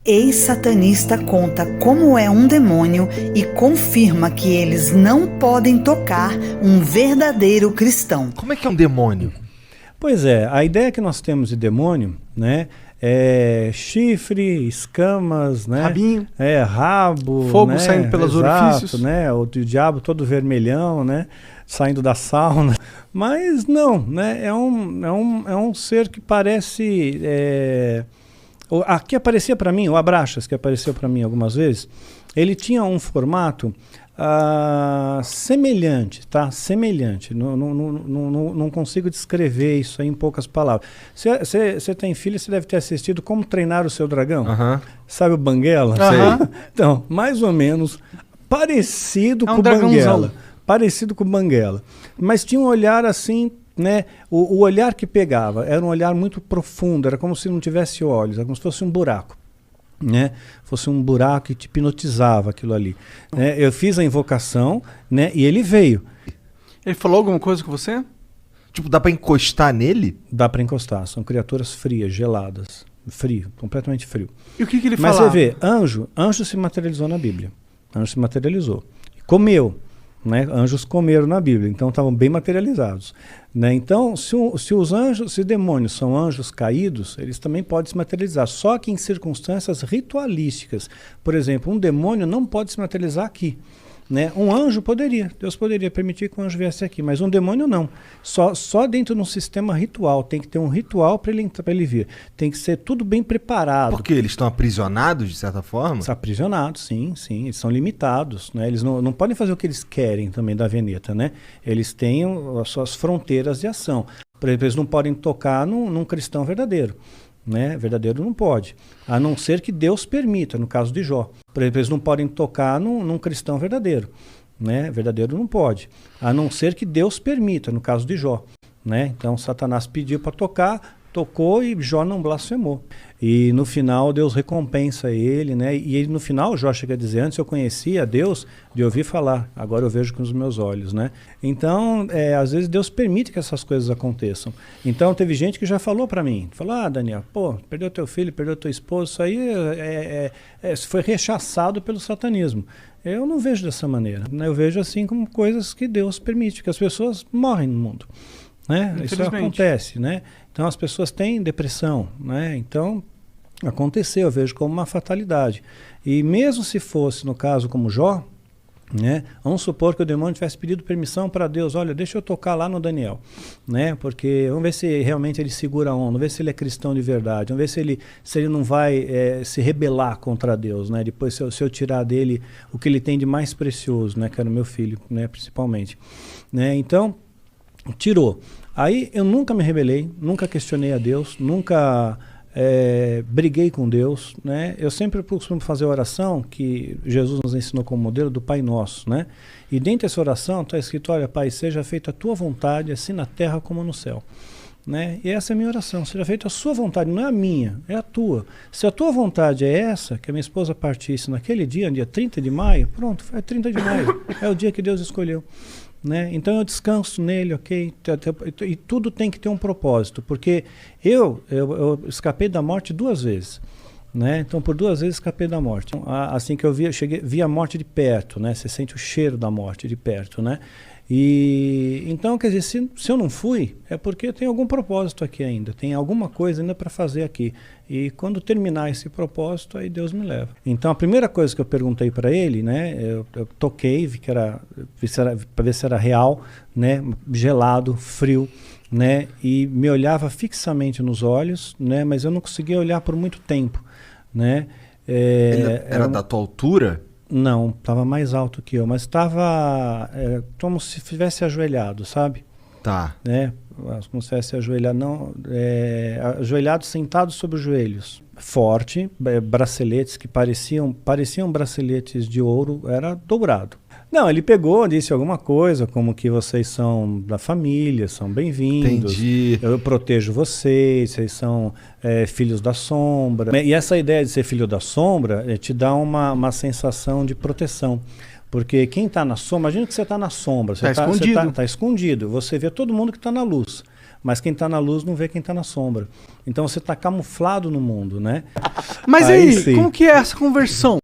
Ex-satanista conta como é um demônio e confirma que eles não podem tocar um verdadeiro cristão. Como é que é um demônio? Pois é, a ideia que nós temos de demônio, né, é chifre, escamas, né, Rabinho. Rabo, fogo, né, saindo pelos exato, orifícios, né, o diabo todo vermelhão, né, saindo da sauna. Mas não, né, é um ser que parece... Aqui aparecia para mim, o Abraxas, que apareceu para mim algumas vezes, ele tinha um formato semelhante, tá? Semelhante. Não consigo descrever isso aí em poucas palavras. Você tem filho, você deve ter assistido Como Treinar o Seu Dragão. Sabe o Banguela? Sei. Então, mais ou menos parecido com o dragãozão. Banguela. Parecido com o Banguela. Mas tinha um olhar assim... Né? O olhar que pegava era um olhar muito profundo, era como se não tivesse olhos, era como se fosse um buraco, né? Fosse um buraco que te hipnotizava aquilo ali, né? Eu fiz a invocação, né? E ele veio. Ele falou alguma coisa com você? Tipo, dá pra encostar nele? Dá para encostar, são criaturas frias, geladas, frio, completamente frio. E o que ele Mas falava? você vê, anjo se materializou na Bíblia, anjo se materializou, comeu. Né? Anjos comeram na Bíblia, então estavam bem materializados. Né? Então, se demônios são anjos caídos, eles também podem se materializar, só que em circunstâncias ritualísticas. Por exemplo, um demônio não pode se materializar aqui. Né? Um anjo poderia, Deus poderia permitir que um anjo viesse aqui, mas um demônio não. Só dentro de um sistema ritual, tem que ter um ritual para ele vir. Tem que ser tudo bem preparado. Porque eles estão aprisionados, de certa forma? Estão aprisionados, sim, eles são limitados. Né? Eles não podem fazer o que eles querem também da Veneta. Né? Eles têm as suas fronteiras de ação. Por exemplo, eles não podem tocar num cristão verdadeiro. Né? Verdadeiro não pode, a não ser que Deus permita, no caso de Jó. Por exemplo, eles não podem tocar num cristão verdadeiro, né? Verdadeiro não pode, a não ser que Deus permita, no caso de Jó. Né? Então Satanás pediu para tocar, tocou e Jó não blasfemou. E no final Deus recompensa ele, né? E ele, no final Jó chega a dizer, antes eu conhecia a Deus de ouvir falar, agora eu vejo com os meus olhos. Né? Então, às vezes Deus permite que essas coisas aconteçam. Então teve gente que já falou para mim, falou, Daniel, perdeu teu filho, perdeu tua esposa, isso aí foi rechaçado pelo satanismo. Eu não vejo dessa maneira, né? Eu vejo assim como coisas que Deus permite, que as pessoas morrem no mundo. Né? Isso acontece, né? Então as pessoas têm depressão, né? Então aconteceu, eu vejo como uma fatalidade. E mesmo se fosse no caso como Jó, né? Vamos supor que o demônio tivesse pedido permissão para Deus, olha, deixa eu tocar lá no Daniel, né? Porque vamos ver se realmente ele segura a onda, vamos ver se ele é cristão de verdade, vamos ver se ele não vai se rebelar contra Deus, né? Depois se eu tirar dele o que ele tem de mais precioso, né? Que era o meu filho, né? Principalmente, né? Então tirou. Aí eu nunca me rebelei, nunca questionei a Deus, nunca briguei com Deus, né? Eu sempre costumo fazer a oração que Jesus nos ensinou como modelo do Pai Nosso, né? E dentro dessa oração está escrito, olha Pai, seja feita a tua vontade, assim na terra como no céu. Né? E essa é a minha oração, seja feita a sua vontade, não é a minha, é a tua. Se a tua vontade é essa, que a minha esposa partisse naquele dia, no dia 30 de maio, pronto, é 30 de maio, é o dia que Deus escolheu. Né? Então eu descanso nele, ok? E tudo tem que ter um propósito, porque eu escapei da morte 2 vezes. Né? Então por 2 vezes escapei da morte. Assim que eu vi a morte de perto, né? Você sente o cheiro da morte de perto, né? E então, quer dizer, se eu não fui, é porque tem algum propósito aqui ainda, tem alguma coisa ainda para fazer aqui. E quando terminar esse propósito, aí Deus me leva. Então a primeira coisa que eu perguntei para ele, né, eu toquei, vi para ver se era real, né, gelado, frio, né, e me olhava fixamente nos olhos, né, mas eu não conseguia olhar por muito tempo, né. Ele era da tua altura? Não, estava mais alto que eu, mas estava como se estivesse ajoelhado, sabe? Tá. Né? Como se estivesse ajoelhado, não, ajoelhado, sentado sobre os joelhos. Forte, braceletes que pareciam braceletes de ouro, era dourado. Não, ele pegou, disse alguma coisa, como que vocês são da família, são bem-vindos. Entendi. Eu protejo vocês são filhos da sombra. E essa ideia de ser filho da sombra te dá uma sensação de proteção. Porque quem está na sombra, imagina que você está na sombra, você está escondido. Você vê todo mundo que está na luz. mas quem está na luz não vê quem está na sombra. Então você está camuflado no mundo, né? Mas aí, sim. como que é essa conversão?